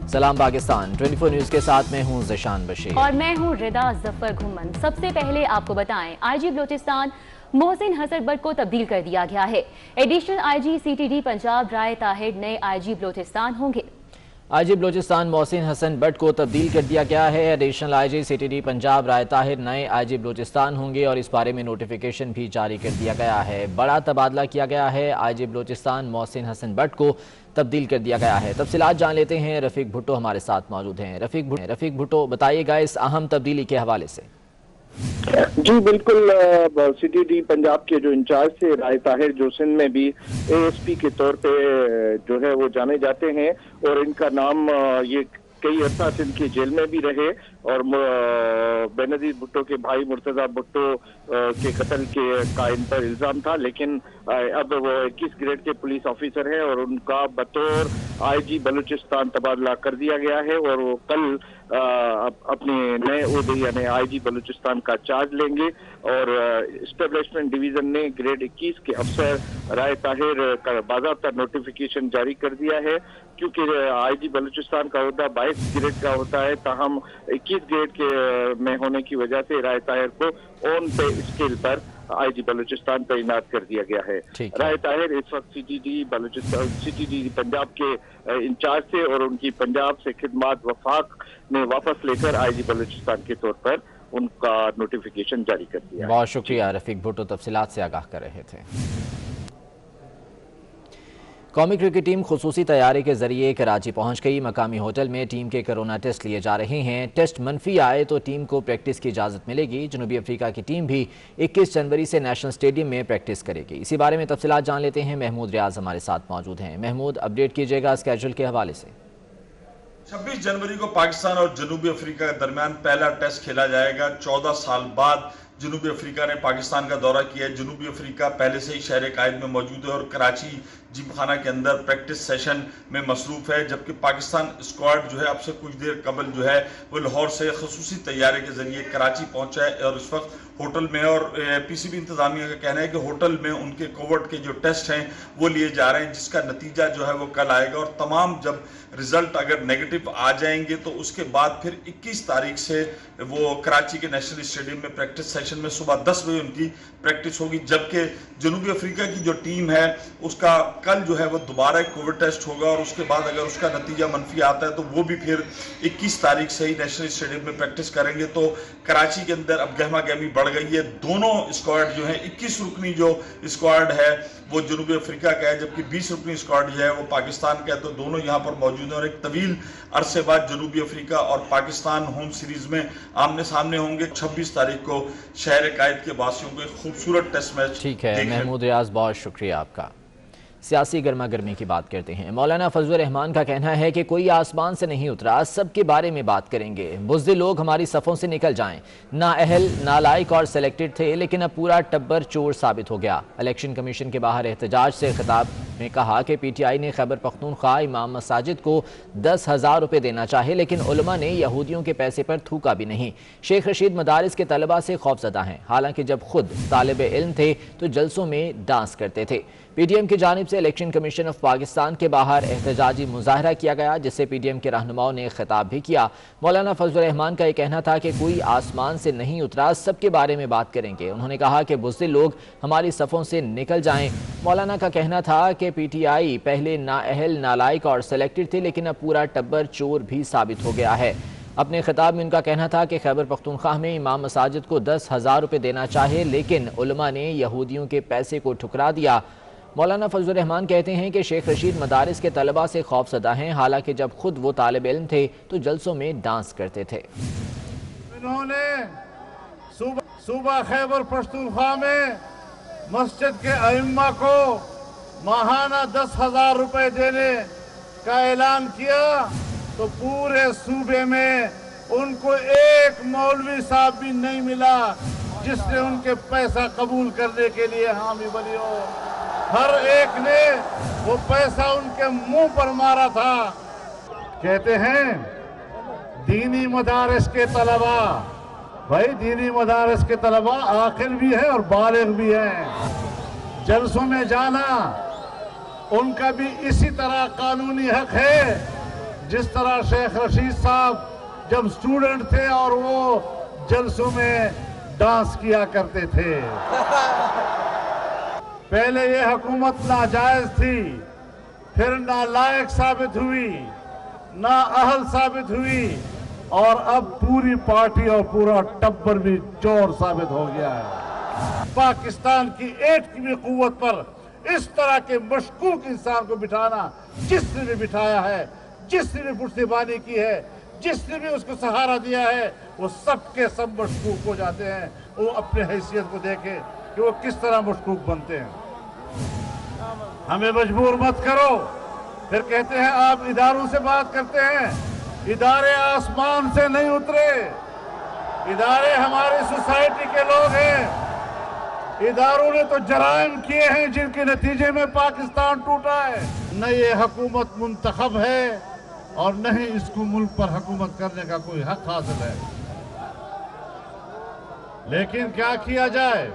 सलाम पाकिस्तान 24 न्यूज के साथ मैं हूं ज़शान बशीर और मैं हूं रिदा जफर घुमन। सबसे पहले आपको बताएं, आईजी बलोचिस्तान मोहसिन हसन बट को तब्दील कर दिया गया है। एडिशनल आईजी सीटीडी पंजाब राय ताहिर नए आईजी बलोचिस्तान होंगे। आईजी बलोचिस्तान मोहसिन हसन बट को तब्दील कर दिया गया है। एडिशनल आईजी सीटीडी पंजाब राय ताहिर नए आईजी बलोचिस्तान होंगे और इस बारे में नोटिफिकेशन भी जारी कर दिया गया है। बड़ा तबादला किया गया है। आईजी बलोचिस्तान मोहसिन हसन बट को तब्दील कर दिया गया है। तफसीलात जान लेते हैं। रफीक भुट्टो हमारे साथ मौजूद हैं। रफीक भुट्टो, बताइएगा इस अहम तब्दीली के हवाले से। जी बिल्कुल, सीटीडी पंजाब के जो इंचार्ज थे राय ताहिर, जो सिंध में भी एएसपी के तौर पे जो है वो जाने जाते हैं और इनका नाम ये कई अरसा सिंध की जेल में भी रहे और बेनजीर भुट्टो के भाई मुर्तजा भुट्टो के कत्ल के का इन पर इल्जाम था, लेकिन अब वो 21 ग्रेड के पुलिस ऑफिसर हैं और उनका बतौर आईजी बलूचिस्तान तबादला कर दिया गया है और वो कल अपने नए ओहदे यानी आईजी बलूचिस्तान का चार्ज लेंगे। और एस्टेब्लिशमेंट डिवीजन ने ग्रेड 21 के अफसर राय ताहिर का बाज़ाब्ता नोटिफिकेशन जारी कर दिया है, क्योंकि आईजी बलूचिस्तान का ओहदा 22 ग्रेड का होता है, ताहम 21 ग्रेड के में होने की वजह से राय ताहिर को ऑन पे स्केल पर आईजी बलूचिस्तान तैनात कर दिया गया है। राय ताहिर इस वक्त सीटीडी पंजाब के इंचार्ज थे और उनकी पंजाब से खिदमात वफाक में वापस लेकर आईजी बलूचिस्तान के तौर पर उनका नोटिफिकेशन जारी कर दिया। बहुत शुक्रिया रफीक भुट्टो, तफसीलात से आगाह कर रहे थे। कौमी क्रिकेट टीम खुसूसी तैयारी के जरिए कराची पहुंच गई। मकामी होटल में टीम के कोरोना टेस्ट लिए जा रहे हैं। टेस्ट मनफी आए तो टीम को प्रैक्टिस की इजाज़त मिलेगी। जनूबी अफ्रीका की टीम भी 21 जनवरी से नेशनल स्टेडियम में प्रैक्टिस करेगी। इसी बारे में तफसीलात जान लेते हैं। महमूद रियाज हमारे साथ मौजूद हैं। महमूद, अपडेट कीजिएगा स्केड्यूल के हवाले से। 26 जनवरी को पाकिस्तान और जनूबी अफ्रीका के दरमियान पहला टेस्ट खेला जाएगा। 14 साल बाद जनूबी अफ्रीका ने पाकिस्तान का दौरा किया है। जनूबी अफ्रीका पहले से ही शहर कायद में मौजूद है और कराची जिमखाना के अंदर प्रैक्टिस सेशन में मसरूफ है, जबकि पाकिस्तान स्क्वाड जो है अब से कुछ देर कबल जो है वो लाहौर से खुसूसी तैयारी के जरिए कराची पहुंचा है और इस वक्त होटल में और पीसीबी इंतजामिया का कहना है कि होटल में उनके कोविड के जो टेस्ट हैं वो लिए जा रहे हैं, जिसका नतीजा जो है वो कल आएगा और तमाम जब रिजल्ट अगर नेगेटिव आ जाएंगे तो उसके बाद फिर 21 तारीख से वो कराची के नेशनल स्टेडियम में प्रैक्टिस सेशन में सुबह 10 बजे उनकी प्रैक्टिस होगी। जबकि जनूबी अफ्रीका की जो टीम है उसका कल जो है वो दोबारा एक कोविड टेस्ट होगा और उसके बाद अगर उसका नतीजा मनफी आता है तो वो भी फिर 21 तारीख से ही नेशनल स्टेडियम में प्रैक्टिस करेंगे। तो कराची के अंदर अब गहमा गहमी बढ़ गई है। दोनों स्क्वाड जो है 21 रुकनी जो स्क्वाड है वो जनूबी अफ्रीका का है, जबकि 20 रुकनी स्क्वाड जो है वो पाकिस्तान का है। तो दोनों यहाँ पर मौजूद हैं और एक तवील अरसे बाद जनूबी अफ्रीका और पाकिस्तान होम सीरीज में आमने सामने होंगे। 26 तारीख को शहर कायद के वासियों को एक खूबसूरत टेस्ट मैच। ठीक है महमूद रियाज, बहुत शुक्रिया आपका। सियासी गर्मा गर्मी की बात करते हैं। मौलाना फजलुर रहमान का कहना है कि कोई आसमान से नहीं उतरा, सबके बारे में बात करेंगे। बुज़दिल लोग हमारी सफ़ों से निकल जाएं। नाअहल, नालायक और सेलेक्टेड थे, लेकिन अब पूरा टब्बर चोर साबित हो गया। इलेक्शन कमीशन के बाहर एहतजाज से खिताब में कहा कि पीटीआई ने खैबर पख्तूनख्वा इमाम मसाजिद को 10,000 रुपये देना चाहे, लेकिन उलमा ने यहूदियों के पैसे पर थूका भी नहीं। शेख रशीद मदारिस के तलबा से खौफजदा हैं, हालांकि जब खुद तालिब इल्म थे तो जलसों में डांस करते थे। पीटीएम की जानिब से इलेक्शन कमीशन ऑफ पाकिस्तान के बाहर एहतजाजी मुजाहरा किया गया, जिससे पीटीएम के रहनुमाओं ने खिताब भी किया। मौलाना फजलुर रहमान का यह कहना था कि कोई आसमान से नहीं उतरा, सबके बारे में बात करेंगे। उन्होंने कहा कि बुज़दिल लोग हमारी सफ़ों से निकल जाएं। मौलाना का कहना था कि पीटीआई पहले नाअहल, नालायक और सेलेक्टेड थे, लेकिन अब पूरा टब्बर चोर भी साबित हो गया है। अपने खिताब में उनका कहना था कि खैबर पख्तूनख्वा में इमाम मसाजिद को 10,000 रुपये देना चाहे, लेकिन उलमा ने यहूदियों के पैसे को ठुकरा दिया। मौलाना फजलुर रहमान कहते हैं कि शेख रशीद मदारिस के तलबा से खौफजदा हैं, हालांकि जब खुद वो तालिब इल्म थे तो जलसों में डांस करते थे। इन्होंने सूबा खैबर पख्तूनख्वा में मस्जिद के अइम्मा को माहाना 10,000 रुपए देने का ऐलान किया तो पूरे सूबे में उनको एक मौलवी साहब भी नहीं मिला जिसने उनके पैसा कबूल करने के लिए हामी बनी हो। हर एक ने वो पैसा उनके मुंह पर मारा था। कहते हैं दीनी मदारिस के तलबा, भाई दीनी मदारिस के तलबा आकिल भी है और बालिग भी है। जलसों में जाना उनका भी इसी तरह कानूनी हक है जिस तरह शेख रशीद साहब जब स्टूडेंट थे और वो जलसों में डांस किया करते थे। पहले ये हुकूमत नाजायज थी, फिर नालायक साबित हुई, ना अहल साबित हुई, और अब पूरी पार्टी और पूरा टब्बर भी चोर साबित हो गया है। पाकिस्तान की एटमी कुव्वत पर इस तरह के मशकूक इंसान को बिठाना, जिसने भी बिठाया है, जिसने भी पुश्तबानी की है, जिसने भी उसको सहारा दिया है, वो सबके सब मशकूक हो जाते हैं। वो अपने हैसियत को देखे कि वो किस तरह मशकूक बनते हैं। हमें मजबूर मत करो। फिर कहते हैं आप इदारों से बात करते हैं, इदारे आसमान से नहीं उतरे, इदारे हमारी सोसाइटी के लोग हैं। इदारों ने तो जराइम किए हैं जिनके नतीजे में पाकिस्तान टूटा है। न ये हुकूमत मुंतखब है और न ही इसको मुल्क पर हुकूमत करने का कोई हक हासिल है। लेकिन क्या किया जाए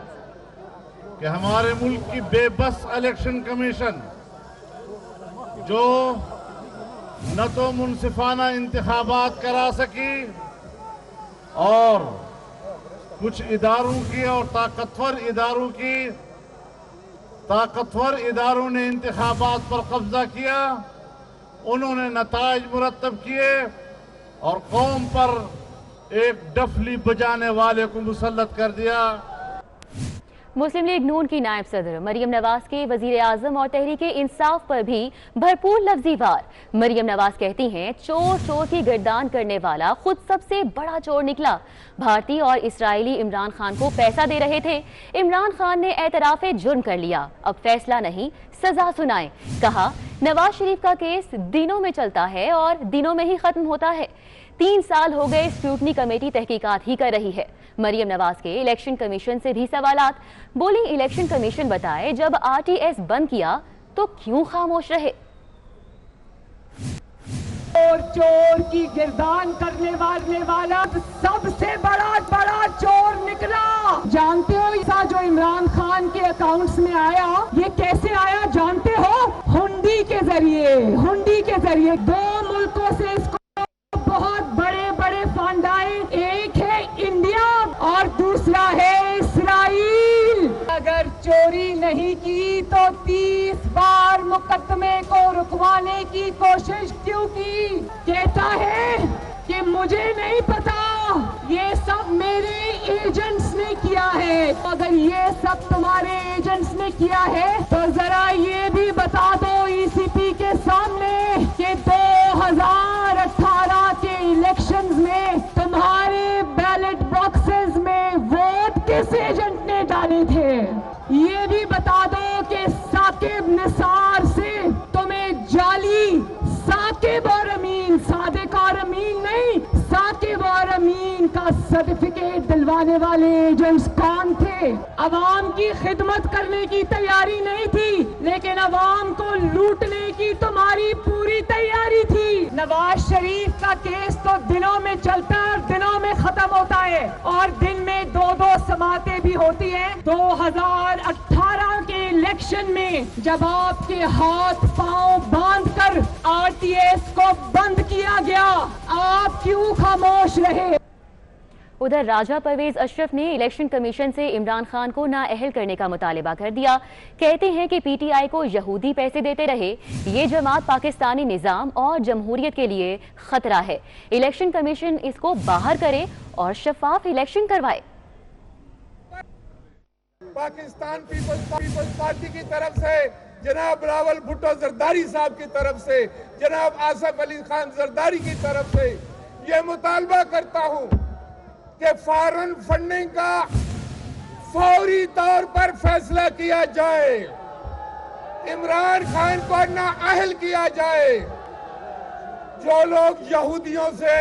कि हमारे मुल्क की बेबस इलेक्शन कमीशन, जो न तो मुनसिफाना इंतखाबात करा सकी और कुछ इदारों की और ताकतवर इदारों ने इंतखाबात पर कब्जा किया, उन्होंने नताइज मुरतब किए और कौम पर एक डफली बजाने वाले को मुसल्लत कर दिया। मुस्लिम लीग नून की नायब सदर मरियम नवाज के वजीर आजम और तहरीक इंसाफ पर भी भरपूर लफ्जी वार। मरियम नवाज कहती हैं, चोर चोर की गिरदान करने वाला खुद सबसे बड़ा चोर निकला। भारतीय और इस्राएली इमरान खान को पैसा दे रहे थे। इमरान खान ने एतराफ़े जुर्म कर लिया, अब फैसला नहीं सजा सुनाए। कहा, नवाज शरीफ का केस दिनों में चलता है और दिनों में ही खत्म होता है। 3 साल हो गए स्क्रूटनी कमेटी तहकीकात ही कर रही है। मरियम नवाज के इलेक्शन कमीशन से भी सवालात। बोली, इलेक्शन कमीशन बताए जब RTS बंद किया तो क्यों खामोश रहे। और चोर की गिरदान करने वाला सबसे बड़ा चोर निकला। जानते हो ऐसा जो इमरान खान के अकाउंट्स में आया, ये कैसे आया जानते हो? हुंडी के जरिए 2 मुल्कों से इसको बहुत बड़े फंड आए। एक है इंडिया और दूसरा है इस्राइल। अगर चोरी नहीं की तो 30 बार मुकदमे को रुकवाने की कोशिश क्यों की? कहता है कि मुझे नहीं पता, ये सब मेरे एजेंट्स ने किया है। अगर ये सब तुम्हारे एजेंट्स ने किया है तो जरा ये भी बता दो ECP के सामने कि 2018 के इलेक्शंस में तुम्हारे बैलेट बॉक्सेस में वोट किस एजेंट ने डाले थे। ये भी बता दो कि साकिब निसार से तुम्हें जाली साकिब और अमीन, सादिक और अमीन नहीं, साकिब और अमीन का सर्टिफिकेट दिलवाने वाले एजेंट्स कौन थे? अवाम की खिदमत करने की तैयारी नहीं थी, लेकिन अवाम को लूटने की तुम्हारी पूरी तैयारी थी। नवाज शरीफ का केस तो दिनों में चलता है और दिनों में खत्म होता है, और दिन में 2-2 समातें भी होती हैं। 2018 के इलेक्शन में जब आपके हाथ पांव बांधकर RTS को बंद किया गया, आप क्यों खामोश रहे? उधर राजा परवेज अशरफ ने इलेक्शन कमीशन से इमरान खान को नाअहल करने का मुतालिबा कर दिया। कहते हैं कि PTI को यहूदी पैसे देते रहे, ये जमात पाकिस्तानी निज़ाम और जमहूरियत के लिए खतरा है। इलेक्शन कमीशन इसको बाहर करे और शफाफ इलेक्शन करवाए। पाकिस्तान पीपल्स पार्टी की तरफ से जनाब बिलावल भुट्टो जरदारी साहब की तरफ से, जनाब आसफ अली खान जरदारी की तरफ से ये मुतालबा करता हूं कि फॉरेन फंडिंग का फौरी तौर पर फैसला किया जाए, इमरान खान को नाअहल किया जाए। जो लोग यहूदियों से,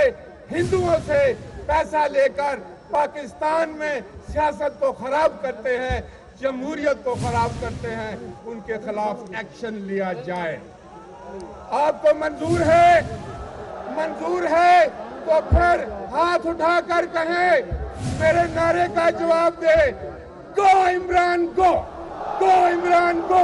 हिंदुओं से पैसा लेकर पाकिस्तान में सियासत को खराब करते हैं, जमहूरियत को खराब करते हैं, उनके खिलाफ एक्शन लिया जाए। आपको मंजूर है तो फिर हाथ उठाकर कहें, मेरे नारे का जवाब दे, गो इमरान गो, गो इमरान गो।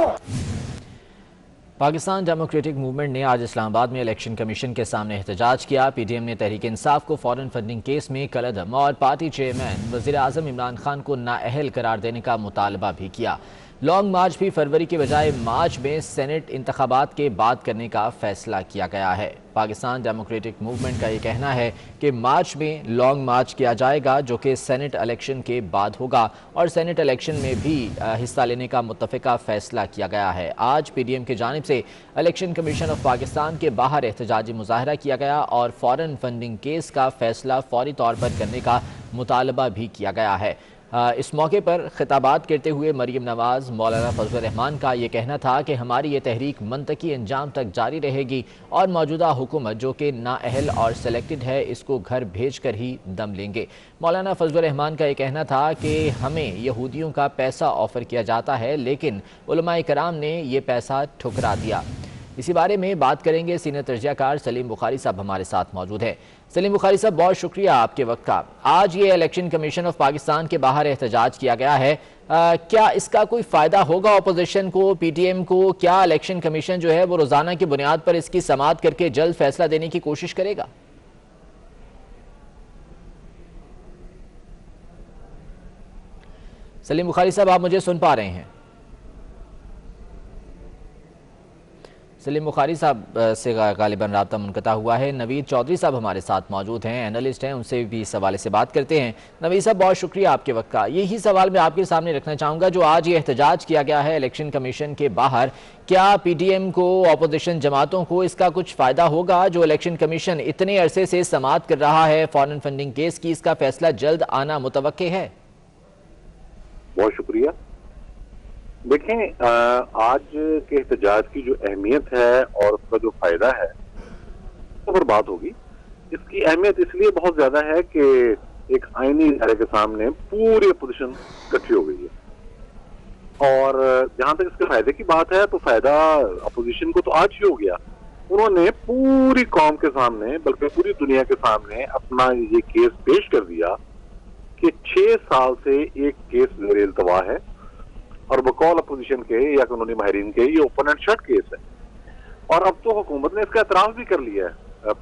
پاکستان ڈیموکریٹک موومنٹ نے آج اسلام آباد میں الیکشن کمیشن کے سامنے احتجاج کیا۔ پی ڈی ایم نے تحریک انصاف کو فارن فنڈنگ کیس میں کالعدم اور پارٹی چیئرمین وزیر اعظم عمران خان کو نااہل قرار دینے کا مطالبہ بھی کیا۔ لانگ مارچ بھی فروری کے بجائے مارچ میں سینٹ انتخابات کے بعد کرنے کا فیصلہ کیا گیا ہے۔ پاکستان ڈیموکریٹک موومنٹ کا یہ کہنا ہے کہ مارچ میں لانگ مارچ کیا جائے گا جو کہ سینٹ الیکشن کے بعد ہوگا، اور سینٹ الیکشن میں بھی حصہ لینے کا متفقہ فیصلہ کیا گیا ہے۔ آج پی ڈی ایم کی جانب سے الیکشن کمیشن آف پاکستان کے باہر احتجاجی مظاہرہ کیا گیا اور فارن فنڈنگ کیس کا فیصلہ فوری طور پر کرنے کا مطالبہ بھی کیا گیا ہے۔ اس موقع پر خطابات کرتے ہوئے مریم نواز، مولانا فضل الرحمان کا یہ کہنا تھا کہ ہماری یہ تحریک منطقی انجام تک جاری رہے گی اور موجودہ حکومت جو کہ نااہل اور سلیکٹڈ ہے اس کو گھر بھیج کر ہی دم لیں گے۔ مولانا فضل الرحمان کا یہ کہنا تھا کہ ہمیں یہودیوں کا پیسہ آفر کیا جاتا ہے لیکن علماء کرام نے یہ پیسہ ٹھکرا دیا۔ اسی بارے میں بات کریں گے، سینئر تجزیہ کار سلیم بخاری صاحب ہمارے ساتھ موجود ہیں۔ سلیم بخاری صاحب، بہت شکریہ آپ کے وقت کا۔ آج یہ الیکشن کمیشن آف پاکستان کے باہر احتجاج کیا گیا ہے، کیا اس کا کوئی فائدہ ہوگا اپوزیشن کو، پی ٹی ایم کو؟ کیا الیکشن کمیشن جو ہے وہ روزانہ کی بنیاد پر اس کی سماعت کر کے جلد فیصلہ دینے کی کوشش کرے گا؟ سلیم بخاری صاحب، آپ مجھے سن پا رہے ہیں؟ سلیم بخاری صاحب سے غالباً رابطہ منقطع ہوا ہے۔ نوید چودھری صاحب ہمارے ساتھ موجود ہیں، اینالسٹ ہیں، ان سے بھی اس حوالے سے بات کرتے ہیں۔ نوید صاحب، بہت شکریہ آپ کے وقت کا۔ یہی سوال میں آپ کے سامنے رکھنا چاہوں گا، جو آج یہ احتجاج کیا گیا ہے الیکشن کمیشن کے باہر، کیا پی ڈی ایم کو، اپوزیشن جماعتوں کو اس کا کچھ فائدہ ہوگا؟ جو الیکشن کمیشن اتنے عرصے سے سماعت کر رہا ہے فارن فنڈنگ کیس کی، اس کا فیصلہ جلد آنا متوقع ہے؟ بہت شکریہ۔ دیکھیں، آج کے احتجاج کی جو اہمیت ہے اور اس کا جو فائدہ ہے اس پر بات ہوگی۔ اس کی اہمیت اس لیے بہت زیادہ ہے کہ ایک آئینی ادارے کے سامنے پوری اپوزیشن اکٹھی ہو گئی ہے، اور جہاں تک اس کے فائدے کی بات ہے تو فائدہ اپوزیشن کو تو آج ہی ہو گیا۔ انہوں نے پوری قوم کے سامنے، بلکہ پوری دنیا کے سامنے اپنا یہ کیس پیش کر دیا کہ 6 سال سے ایک کیس زیر التوا ہے، اور بقول اپوزیشن کے یا قانونی ماہرین کے یہ اوپن اینڈ شٹ کیس ہے۔ اور اب تو حکومت نے اس کا اعتراف بھی کر لیا ہے،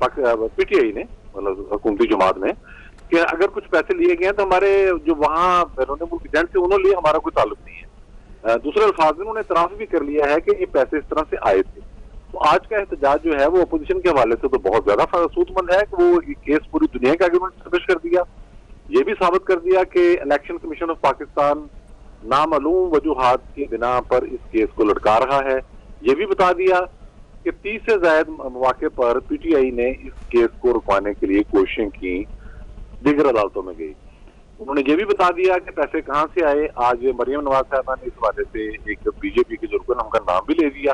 پی ٹی آئی نے، مطلب حکومتی جماعت نے، کہ اگر کچھ پیسے لیے گئے ہیں تو ہمارے جو وہاں بیرون ملک ایجنٹ تھے انہوں لیے، ہمارا کوئی تعلق نہیں ہے۔ دوسرے الفاظ میں انہوں نے اعتراف بھی کر لیا ہے کہ یہ پیسے اس طرح سے آئے تھے۔ تو آج کا احتجاج جو ہے وہ اپوزیشن کے حوالے سے تو بہت زیادہ سود مند ہے کہ وہ یہ کیس پوری دنیا کے آگے انہوں نے پیش کر دیا، یہ بھی ثابت کر دیا کہ الیکشن کمیشن آف پاکستان نامعلوم وجوہات کی بنا پر اس کیس کو لٹکا رہا ہے۔ یہ بھی بتا دیا کہ 30 سے زائد مواقع پر پی ٹی آئی نے اس کیس کو رکوانے کے لیے کوششیں کی، دیگر عدالتوں میں گئی۔ انہوں نے یہ بھی بتا دیا کہ پیسے کہاں سے آئے۔ آج مریم نواز صاحبہ نے اس حوالے سے ایک بی جے پی کے جو رکن ان کا نام بھی لے دیا۔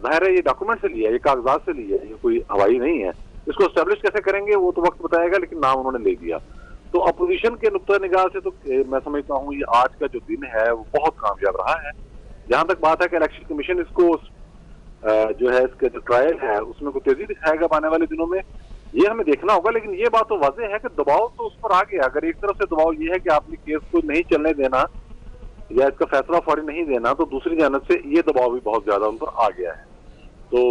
ظاہر ہے یہ ڈاکومنٹ سے لیا ہے، یہ کاغذات سے لیا ہے، یہ کوئی ہوائی نہیں ہے۔ اس کو اسٹیبلش کیسے کریں گے وہ تو وقت بتائے گا، لیکن نام انہوں نے لے دیا۔ تو اپوزیشن کے نقطہ نگاہ سے تو میں سمجھتا ہوں یہ آج کا جو دن ہے وہ بہت کامیاب رہا ہے۔ جہاں تک بات ہے کہ الیکشن کمیشن اس کو جو ہے اس کا جو ٹرائل ہے اس میں کوئی تیزی دکھائے گا آنے والے دنوں میں، یہ ہمیں دیکھنا ہوگا۔ لیکن یہ بات تو واضح ہے کہ دباؤ تو اس پر آ گیا۔ اگر ایک طرف سے دباؤ یہ ہے کہ آپ نے کیس کو نہیں چلنے دینا یا اس کا فیصلہ فوری نہیں دینا، تو دوسری جانب سے یہ دباؤ بھی بہت زیادہ ان پر آ گیا ہے۔ تو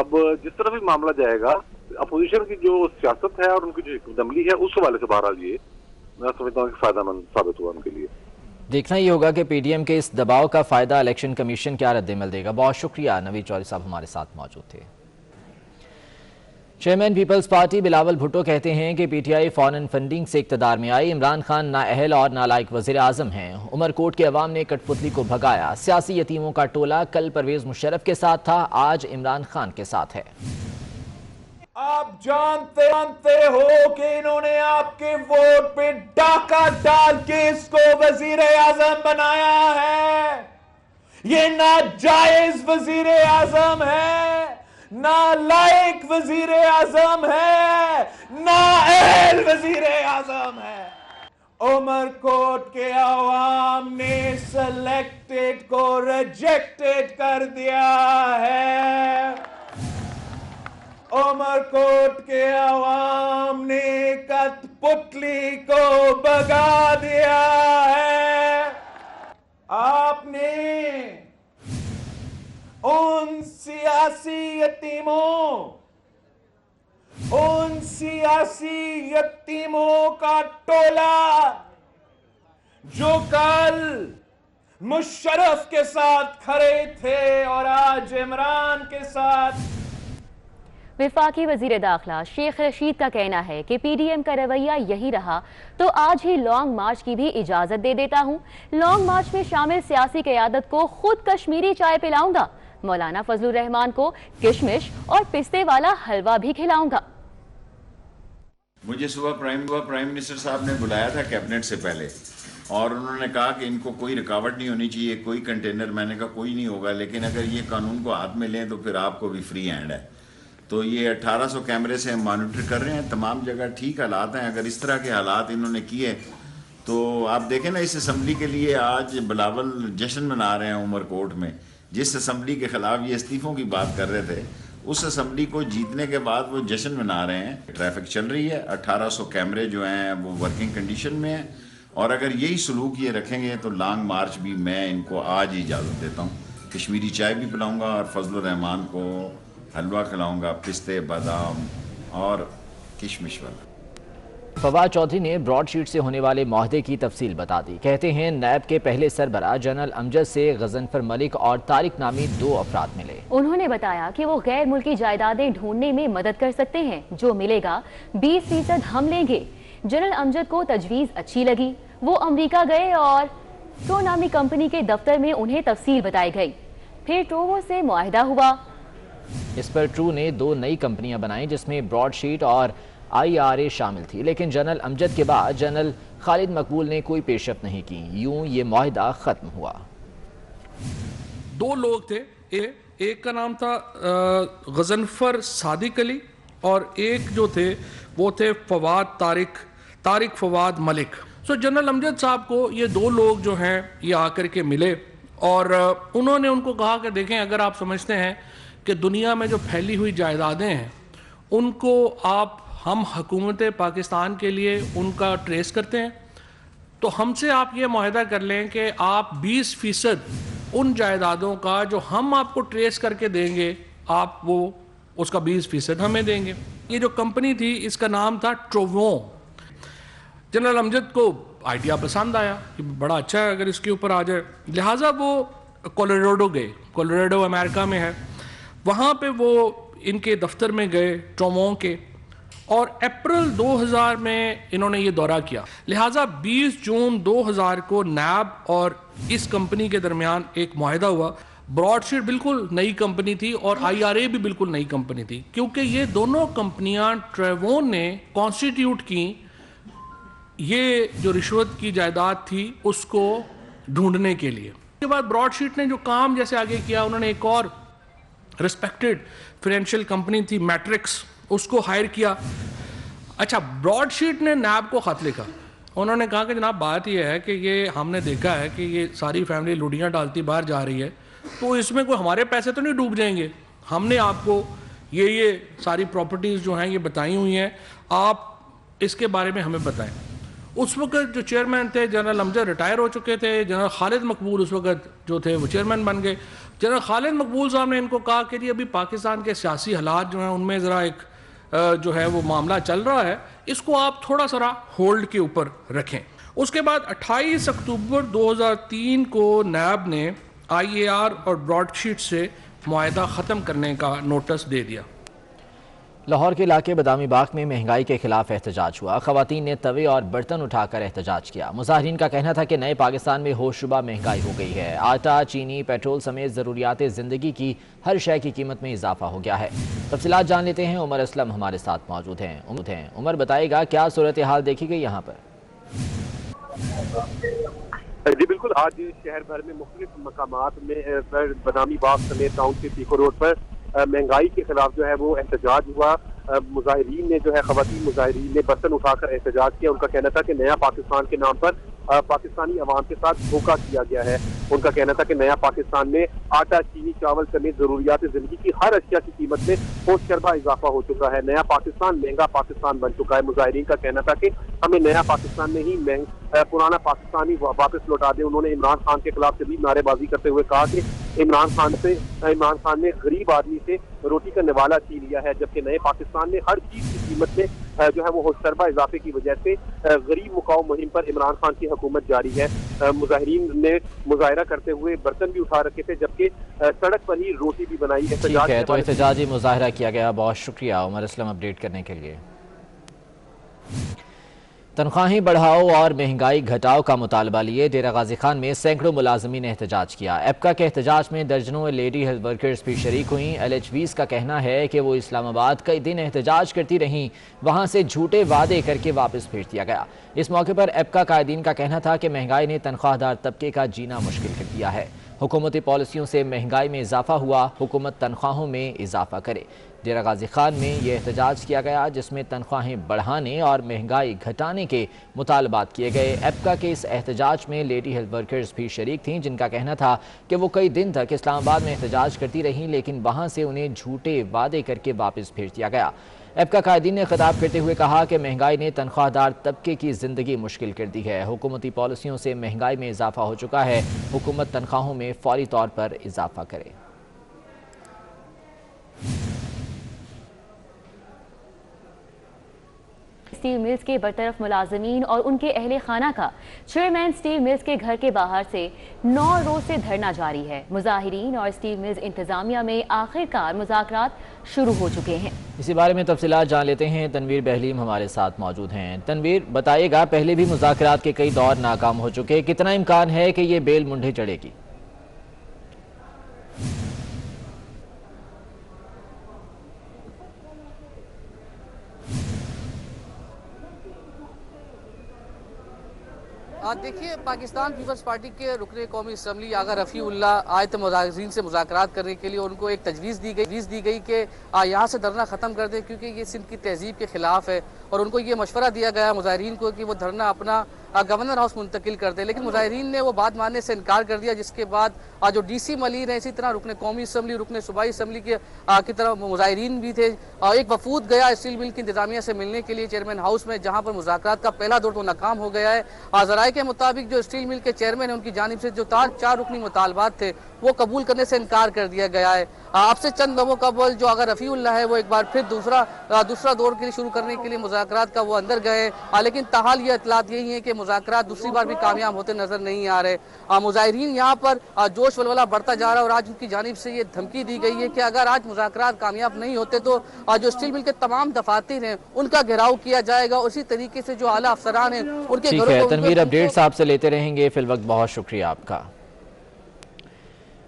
اب جس طرح بھی معاملہ جائے گا، اپوزیشن کی جو سیاست ہے اور ان کی جو حکمت عملی ہے اس حوالے سے بہرحال یہ میں سمجھتا ہوں کہ فائدہ مند ثابت ہوا ان کے لیے۔ دیکھنا یہ ہوگا کہ پی ڈی ایم کے اس دباؤ کا فائدہ الیکشن کمیشن کیا رد عمل دے گا۔ بہت شکریہ، نوید چودھری صاحب ہمارے ساتھ موجود تھے۔ چیئرمین پیپلز پارٹی بلاول بھٹو کہتے ہیں کہ P T I foreign funding سے اقتدار میں آئی، عمران خان نااہل اور نالائق وزیر اعظم ہیں۔ عمر کوٹ کے عوام نے کٹ پتلی کو بھگایا۔ سیاسی یتیموں کا ٹولہ کل پرویز مشرف کے ساتھ تھا، آج عمران خان کے ساتھ ہے۔ آپ جانتے ہو کہ انہوں نے آپ کے ووٹ پہ ڈاکہ ڈال کے اس کو وزیر اعظم بنایا ہے۔ یہ ناجائز وزیر اعظم ہے، نالائق وزیر اعظم ہے، نااہل وزیر اعظم ہے۔ عمر کوٹ کے عوام نے سلیکٹڈ کو ریجیکٹڈ کر دیا ہے۔ عمر کوٹ کے عوام نے کٹ پتلی کو بھگا دیا ہے۔ آپ نے उन सियासी यतीमों का टोला जो कल मुशर्रफ के साथ खड़े थे और आज इमरान के साथ। वफाकी वजीर दाखिला शेख रशीद का कहना है कि पीडीएम का रवैया यही रहा तो आज ही लॉन्ग मार्च की भी इजाजत दे देता हूं। लॉन्ग मार्च में शामिल सियासी क़यादत को खुद कश्मीरी चाय पिलाऊंगा। मौलाना फजलुर रहमान को किशमिश और पिस्ते वाला हलवा भी खिलाऊंगा। मुझे सुबह प्राइम मिनिस्टर साहब ने बुलाया था कैबिनेट से पहले और उन्होंने कहा कि इनको कोई रुकावट नहीं होनी चाहिए, कोई कंटेनर। मैंने कहा कोई नहीं होगा, लेकिन अगर ये कानून को हाथ में लें तो फिर आपको भी फ्री हैंड है। तो ये 1800 कैमरे से हम मॉनिटर कर रहे हैं, तमाम जगह ठीक हालात हैं। अगर इस तरह के हालात इन्होंने किए तो आप देखें ना, इस असम्बली के लिए आज बिलावल जश्न मना रहे हैं उमरकोट में। जिस असम्बली के खिलाफ ये इस्तीफों की बात कर रहे थे, उस असम्बली को जीतने के बाद वो जश्न मना रहे हैं। ट्रैफिक चल रही है, 1800 कैमरे जो हैं वो वर्किंग कंडीशन में हैं, और अगर यही सलूक ये रखेंगे तो लॉन्ग मार्च भी मैं इनको आज ही इजाज़त देता हूँ। कश्मीरी चाय भी पिलाऊंगा और फजलुर रहमान को हलवा खिलाऊंगा, पिस्ते, बादाम और किशमिश वाला। फवाद चौधरी ने ब्रॉडशीट से होने वाले मुआहदे की तफसील बता दी। कहते हैं नैब के पहले सरबराह जनरल अमजद से गजनफर मलिक और तारिक नामी 2 अफराद मिले। उन्होंने बताया कि वो गैर मुल्की जायदादें ढूंढने में मदद कर सकते हैं, जो मिलेगा 20% हम लेंगे। जनरल अमजद को तजवीज़ अच्छी लगी, वो अमरीका गए और ट्रो नामी कंपनी के दफ्तर में उन्हें तफसील बताई गई। फिर ट्रोवो से मुआहदा हुआ। इस पर ट्रू ने 2 नई कंपनियां बनाई जिसमें ब्रॉडशीट और IRA शामिल थी, लेकिन जनरल अमजद के बाद जनरल खालिद मकबूल ने कोई पेशरफ्त नहीं की। यूं ये मुआहदा खत्म हुआ। 2 लोग थे, एक का नाम था गजनफर सादिक अली और एक जो थे वो थे फवाद तारिक फवाद मलिक। सो जनरल अमजद साहब को ये 2 लोग जो हैं ये आकर के मिले और उन्होंने उनको कहा कि देखें, अगर आप समझते हैं कि दुनिया में जो फैली हुई जायदादें हैं उनको हम हुकूमत पाकिस्तान के लिए उनका ट्रेस करते हैं, तो हमसे आप ये मुआहदा कर लें कि आप 20% उन जायदादों का जो हम आपको ट्रेस करके देंगे, आप वो उसका 20% हमें देंगे। ये जो कंपनी थी इसका नाम था ट्रोवो। जनरल अमजद को आइडिया पसंद आया कि बड़ा अच्छा है अगर इसके ऊपर आ जाए, लिहाजा वो कोलोराडो गए। कोलोराडो अमेरिका में है, वहाँ पे वो इनके दफ्तर में गए ट्रोवो के, और अप्रैल 2000 में इन्होंने ये दौरा किया। लिहाजा 20 जून 2000 को नैब और इस कंपनी के दरमियान एक मुआहदा हुआ। ब्रॉडशीट बिल्कुल नई कंपनी थी और IRA भी बिल्कुल नई कंपनी थी, क्योंकि ये दोनों कंपनियां ट्रेवोन ने कॉन्स्टिट्यूट की ये जो रिश्वत की जायदाद थी उसको ढूंढने के लिए। उसके बाद ब्रॉडशीट ने जो काम जैसे आगे किया, उन्होंने एक और रिस्पेक्टेड फाइनेंशियल कंपनी थी मैट्रिक्स, उसको हायर किया। अच्छा, ब्रॉडशीट ने नैब को खत लिखा। उन्होंने कहा कि जनाब बात यह है कि ये हमने देखा है कि ये सारी फैमिली लुटियाँ डालती बाहर जा रही है, तो इसमें कोई हमारे पैसे तो नहीं डूब जाएंगे। हमने आपको ये सारी प्रॉपर्टीज़ जो हैं ये बताई हुई हैं, आप इसके बारे में हमें बताएं। उस वक्त जो चेयरमैन थे जनरल अमजद रिटायर हो चुके थे, जनरल खालिद मकबूल उस वक्त जो थे वो चेयरमैन बन गए। जनरल खालिद मकबूल साहब ने इनको कहा कि जी अभी पाकिस्तान के सियासी हालात जो हैं उनमें ज़रा एक जो है वो मामला चल रहा है, इसको आप थोड़ा सा होल्ड के ऊपर रखें। उसके बाद 28 अक्टूबर 2003 को नैब ने IAR और ब्रॉडशीट से मुआहदा ख़त्म करने का नोटिस दे दिया। लाहौर के इलाके बदामी बाग में महंगाई के खिलाफ एहतजाज हुआ। ख़वातीन ने तवे और बर्तन उठाकर एहतजाज किया। मुजाहिरीन का कहना था कि नए पाकिस्तान में होशरुबा महंगाई हो गई है। आटा, चीनी, पेट्रोल समेत ज़रूरियात ज़िंदगी की हर शय की कीमत में इजाफा हो गया है। तफसीलात जान लेते हैं, उमर असलम हमारे साथ मौजूद हैं। उमर बताएगा क्या सूरत हाल देखी गई यहाँ पर? जी बिल्कुल, आज शहर भर में मुख्तलिफ मकामात में बदामी बाग समेत टाउन के पीको रोड पर महंगाई के खिलाफ जो है वो एहतजाज हुआ। मुजाहिरीन ने जो है ख़वातीन मुजाहिरीन ने बर्तन उठाकर एहतजाज किया। उनका कहना था कि नया पाकिस्तान के नाम पर پاکستانی عوام کے ساتھ دھوکہ کیا گیا ہے۔ ان کا کہنا تھا کہ نیا پاکستان میں آٹا، چینی، چاول سمیت ضروریات زندگی کی ہر اشیاء کی قیمت میں ہوش شربہ اضافہ ہو چکا ہے۔ نیا پاکستان مہنگا پاکستان بن چکا ہے۔ مظاہرین کا کہنا تھا کہ ہمیں نیا پاکستان میں ہی پرانا پاکستانی واپس لوٹا دیں۔ انہوں نے عمران خان کے خلاف شدید نعرے بازی کرتے ہوئے کہا کہ عمران خان نے غریب آدمی سے روٹی کا نوالا چھین لیا ہے، جبکہ نئے پاکستان میں ہر چیز کی قیمت میں جو ہے وہ ہوش شربہ اضافے کی وجہ سے غریب مکاؤ مہم پر عمران خان کی حکومت جاری ہے۔ مظاہرین نے مظاہرہ کرتے ہوئے برتن بھی اٹھا رکھے تھے، جبکہ سڑک پر ہی روٹی بھی بنائی ہے۔ ٹھیک ہے، تو احتجاجی مظاہرہ کیا گیا۔ بہت شکریہ عمر اسلم اپڈیٹ کرنے کے لیے۔ تنخواہیں بڑھاؤ اور مہنگائی گھٹاؤ کا مطالبہ لیے ڈیرہ غازی خان میں سینکڑوں ملازمین نے احتجاج کیا۔ ایپکا کے احتجاج میں درجنوں لیڈی ہیلتھ ورکرز بھی شریک ہوئیں۔ LHVs کا کہنا ہے کہ وہ اسلام آباد کئی دن احتجاج کرتی رہیں، وہاں سے جھوٹے وعدے کر کے واپس بھیج دیا گیا۔ اس موقع پر ایپکا قائدین کا کہنا تھا کہ مہنگائی نے تنخواہ دار طبقے کا جینا مشکل کر دیا ہے۔ حکومتی پالیسیوں سے مہنگائی میں اضافہ ہوا، حکومت تنخواہوں میں اضافہ کرے۔ ڈیرہ غازی خان میں یہ احتجاج کیا گیا جس میں تنخواہیں بڑھانے اور مہنگائی گھٹانے کے مطالبات کیے گئے۔ ایپکا کے اس احتجاج میں لیڈی ہیلتھ ورکرز بھی شریک تھیں، جن کا کہنا تھا کہ وہ کئی دن تک اسلام آباد میں احتجاج کرتی رہیں، لیکن وہاں سے انہیں جھوٹے وعدے کر کے واپس بھیج دیا گیا۔ ایپکا قائدین نے خطاب کرتے ہوئے کہا کہ مہنگائی نے تنخواہ دار طبقے کی زندگی مشکل کر دی ہے۔ حکومتی پالیسیوں سے مہنگائی میں اضافہ ہو چکا ہے، حکومت تنخواہوں میں فوری طور پر اضافہ کرے۔ اسٹیل ملز کے برطرف ملازمین اور ان کے اہل خانہ کا چیئرمین اسٹیل ملز کے گھر کے باہر سے 9 روز سے دھرنا جاری ہے۔ مظاہرین اور اسٹیل ملز انتظامیہ میں آخر کار مذاکرات شروع ہو چکے ہیں۔ اسی بارے میں تفصیلات جان لیتے ہیں، تنویر بہلیم ہمارے ساتھ موجود ہیں۔ تنویر، بتائیے گا، پہلے بھی مذاکرات کے کئی دور ناکام ہو چکے، کتنا امکان ہے کہ یہ بیل منڈے چڑھے گی؟ دیکھیے، پاکستان پیپلز پارٹی کے رکن قومی اسمبلی آغا رفیع اللہ آئے تھے مظاہرین سے مذاکرات کرنے کے لیے۔ ان کو ایک تجویز دی گئی کہ یہاں سے دھرنا ختم کر دیں کیونکہ یہ سندھ کی تہذیب کے خلاف ہے، اور ان کو یہ مشورہ دیا گیا مظاہرین کو کہ وہ دھرنا اپنا گورنر ہاؤس منتقل کر دیں، لیکن مظاہرین نے وہ بات ماننے سے انکار کر دیا، جس کے بعد جو ڈی سی ملیر ہیں، اسی طرح رکن قومی اسمبلی، رکن صوبائی اسمبلی کی طرف مظاہرین بھی تھے۔ ایک وفود گیا اسٹیل مل کی انتظامیہ سے ملنے کے لیے چیئرمین ہاؤس میں، جہاں پر مذاکرات کا پہلا دور تو ناکام ہو گیا ہے۔ ذرائع کے مطابق جو اسٹیل مل کے چیئرمین ہیں، ان کی جانب سے جو 4 رکنی مطالبات تھے وہ قبول کرنے سے انکار کر دیا گیا ہے۔ اب سے چند لوگوں قبل جو آغا رفیع اللہ ہے، وہ ایک بار پھر دوسرا دور کے لیے شروع کرنے کے لیے مذاکرات کا وہ اندر گئے، لیکن تاحال یہ اطلاعات یہی ہیں کہ مذاکرات دوسری بار بھی کامیاب ہوتے نظر نہیں آ رہے۔ مظاہرین یہاں پر جوش ولولہ بڑھتا جا رہا ہے، اور آج ان کی جانب سے یہ دھمکی دی گئی ہے کہ اگر آج مذاکرات کامیاب نہیں ہوتے تو جو اسٹیل مل کے تمام دفاتر ہیں ان کا گھیراؤ کیا جائے گا، اسی طریقے سے جو اعلیٰ افسران ہیں ان کے گھروں کو۔ تنویر، اپڈیٹس آپ سے لیتے رہیں گے، فی الوقت بہت شکریہ آپ کا۔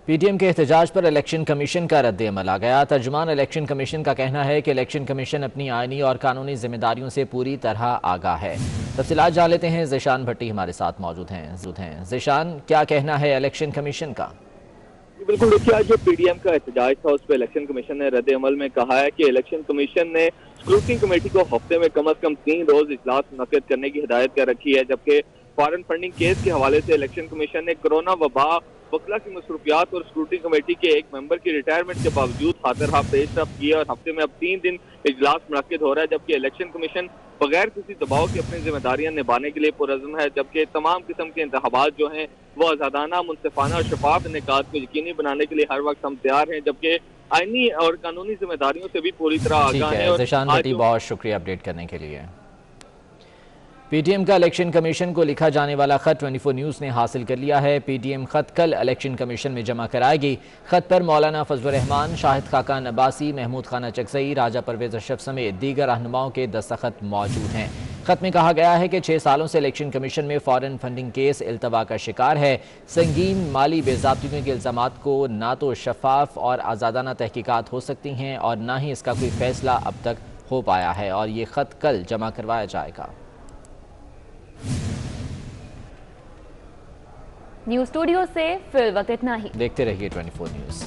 پی ٹی ایم کے احتجاج پر الیکشن کمیشن کا رد عمل آ گیا۔ ترجمان الیکشن کمیشن کا کہنا ہے کہ الیکشن کمیشن اپنی آئینی اور قانونی ذمہ داریوں سے پوری طرح آگاہ ہے۔ تفصیلات جان لیتے ہیں، ذیشان بھٹی ہمارے ساتھ موجود ہیں۔ ذیشان، کیا کہنا ہے الیکشن کمیشن کا؟ بالکل، دیکھیے، آج جو پی ڈی ایم کا احتجاج تھا اس پہ الیکشن کمیشن نے رد عمل میں کہا ہے کہ الیکشن کمیشن نے اسکروٹنی کمیٹی کو ہفتے میں کم از کم 3 روز اجلاس منعقد کرنے کی ہدایت کر رکھی ہے، جبکہ فارن فنڈنگ کیس کے حوالے سے الیکشن کمیشن نے کرونا وبا، وکلا کی مصروفیات اور اسکروٹنی کمیٹی کے ایک ممبر کی ریٹائرمنٹ کے باوجود خاطر خواہ پیش رفت کی ہے، اور ہفتے میں اب 3 دن اجلاس منعقد ہو رہا ہے، جبکہ الیکشن کمیشن بغیر کسی دباؤ کے اپنی ذمہ داریاں نبھانے کے لیے پرعزم ہے، جبکہ تمام قسم کے انتخابات جو ہیں وہ آزادانہ، منصفانہ اور شفاف انعقاد کو یقینی بنانے کے لیے ہر وقت ہم تیار ہیں، جبکہ آئینی اور قانونی ذمہ داریوں سے بھی پوری طرح آگاہ ہیں۔ ذیشان بھٹی، بہت شکریہ اپڈیٹ کرنے کے لیے۔ پی ٹی ایم کا الیکشن کمیشن کو لکھا جانے والا خط 24 نیوز نے حاصل کر لیا ہے۔ پی ٹی ایم خط کل الیکشن کمیشن میں جمع کرائے گی۔ خط پر مولانا فضل الرحمان، شاہد خاقان عباسی، محمود خانہ چکسئی، راجہ پرویز اشرف سمیت دیگر رہنماؤں کے دستخط موجود ہیں۔ خط میں کہا گیا ہے کہ 6 سالوں سے الیکشن کمیشن میں فارن فنڈنگ کیس التوا کا شکار ہے۔ سنگین مالی بے ضابطگیوں کے الزامات کو نہ تو شفاف اور آزادانہ تحقیقات ہو سکتی ہیں اور نہ ہی اس کا کوئی فیصلہ اب تک ہو پایا ہے، اور یہ خط کل جمع کروایا جائے گا۔ نیوز اسٹوڈیو سے فی الوقت اتنا ہی۔ دیکھتے رہیے 24 نیوز۔